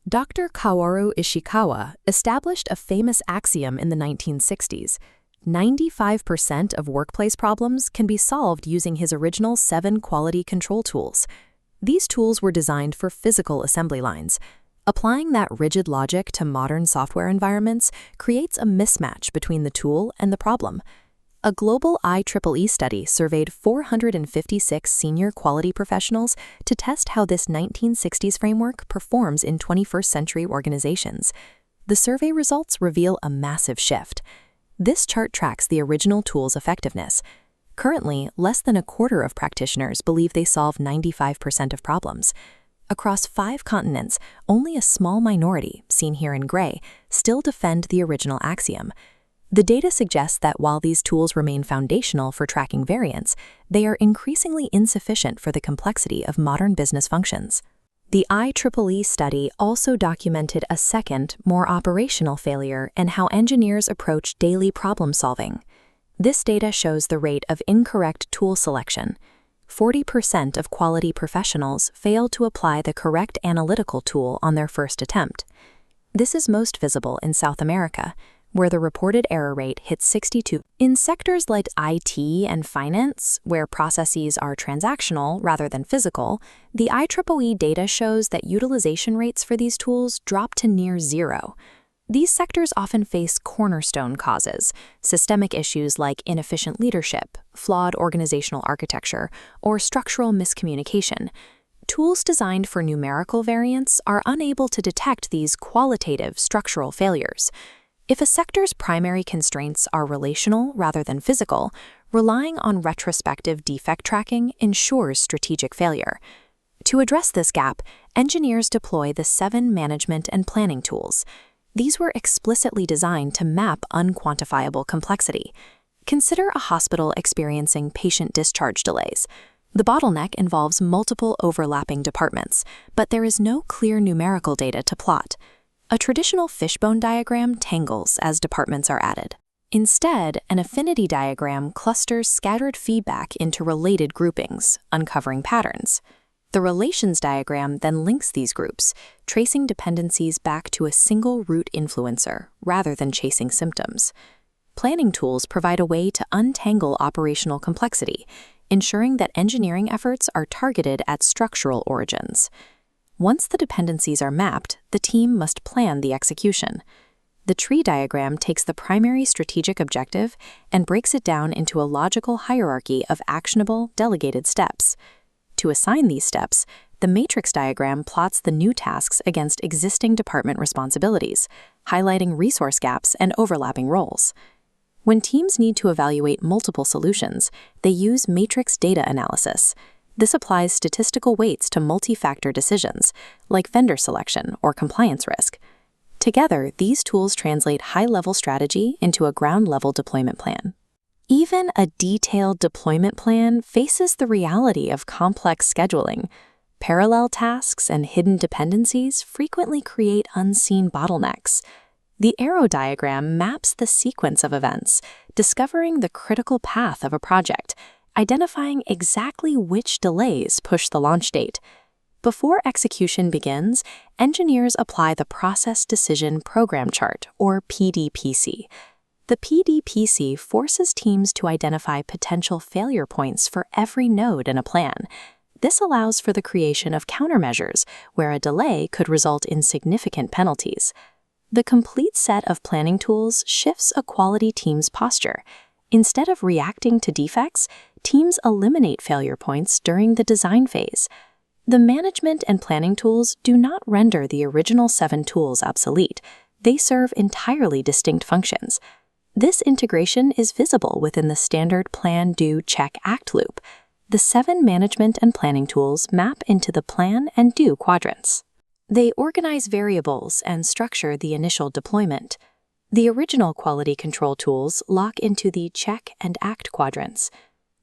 Dr. Kaoru Ishikawa established a famous axiom in the 1960s. 95% of workplace problems can be solved using his original 7 quality control tools. These tools were designed for physical assembly lines. Applying that rigid logic to modern software environments creates a mismatch between the tool and the problem. A global IEEE study surveyed 456 senior quality professionals to test how this 1960s framework performs in 21st century organizations. The survey results reveal a massive shift. This chart tracks the original tool's effectiveness. Currently, less than a quarter of practitioners believe they solve 95% of problems. Across 5 continents, only a small minority, seen here in gray, still defend the original axiom. The data suggests that while these tools remain foundational for tracking variance, they are increasingly insufficient for the complexity of modern business functions. The IEEE study also documented a second, more operational failure in how engineers approach daily problem solving. This data shows the rate of incorrect tool selection. 40% of quality professionals fail to apply the correct analytical tool on their first attempt. This is most visible in South America, where the reported error rate hits 62%. In sectors like IT and finance, where processes are transactional rather than physical, the IEEE data shows that utilization rates for these tools drop to near zero. These sectors often face cornerstone causes, systemic issues like inefficient leadership, flawed organizational architecture, or structural miscommunication. Tools designed for numerical variance are unable to detect these qualitative structural failures. If a sector's primary constraints are relational rather than physical, relying on retrospective defect tracking ensures strategic failure. To address this gap, engineers deploy the 7 management and planning tools. These were explicitly designed to map unquantifiable complexity. Consider a hospital experiencing patient discharge delays. The bottleneck involves multiple overlapping departments, but there is no clear numerical data to plot. A traditional fishbone diagram tangles as departments are added. Instead, an affinity diagram clusters scattered feedback into related groupings, uncovering patterns. The relations diagram then links these groups, tracing dependencies back to a single root influencer rather than chasing symptoms. Planning tools provide a way to untangle operational complexity, ensuring that engineering efforts are targeted at structural origins. Once the dependencies are mapped, the team must plan the execution. The tree diagram takes the primary strategic objective and breaks it down into a logical hierarchy of actionable, delegated steps. To assign these steps, the matrix diagram plots the new tasks against existing department responsibilities, highlighting resource gaps and overlapping roles. When teams need to evaluate multiple solutions, they use matrix data analysis. This applies statistical weights to multi-factor decisions, like vendor selection or compliance risk. Together, these tools translate high-level strategy into a ground-level deployment plan. Even a detailed deployment plan faces the reality of complex scheduling. Parallel tasks and hidden dependencies frequently create unseen bottlenecks. The arrow diagram maps the sequence of events, discovering the critical path of a project, identifying exactly which delays push the launch date. Before execution begins, engineers apply the Process Decision Program Chart, or PDPC. The PDPC forces teams to identify potential failure points for every node in a plan. This allows for the creation of countermeasures where a delay could result in significant penalties. The complete set of planning tools shifts a quality team's posture. Instead of reacting to defects, teams eliminate failure points during the design phase. The management and planning tools do not render the original 7 tools obsolete. They serve entirely distinct functions. This integration is visible within the standard Plan, Do, Check, Act loop. The 7 management and planning tools map into the Plan and Do quadrants. They organize variables and structure the initial deployment. The original quality control tools lock into the Check and Act quadrants.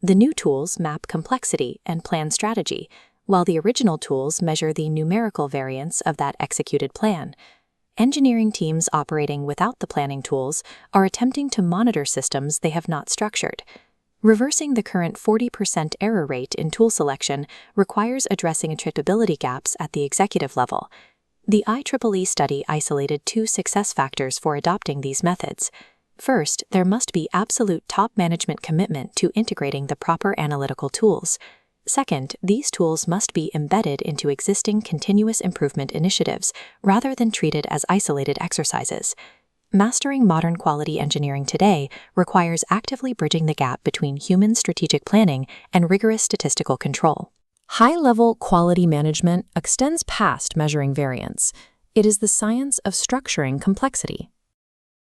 The new tools map complexity and plan strategy, while the original tools measure the numerical variance of that executed plan. Engineering teams operating without the planning tools are attempting to monitor systems they have not structured. Reversing the current 40% error rate in tool selection requires addressing attributability gaps at the executive level. The IEEE study isolated two success factors for adopting these methods. First, there must be absolute top management commitment to integrating the proper analytical tools. Second, these tools must be embedded into existing continuous improvement initiatives rather than treated as isolated exercises. Mastering modern quality engineering today requires actively bridging the gap between human strategic planning and rigorous statistical control. High-level quality management extends past measuring variance. It is the science of structuring complexity.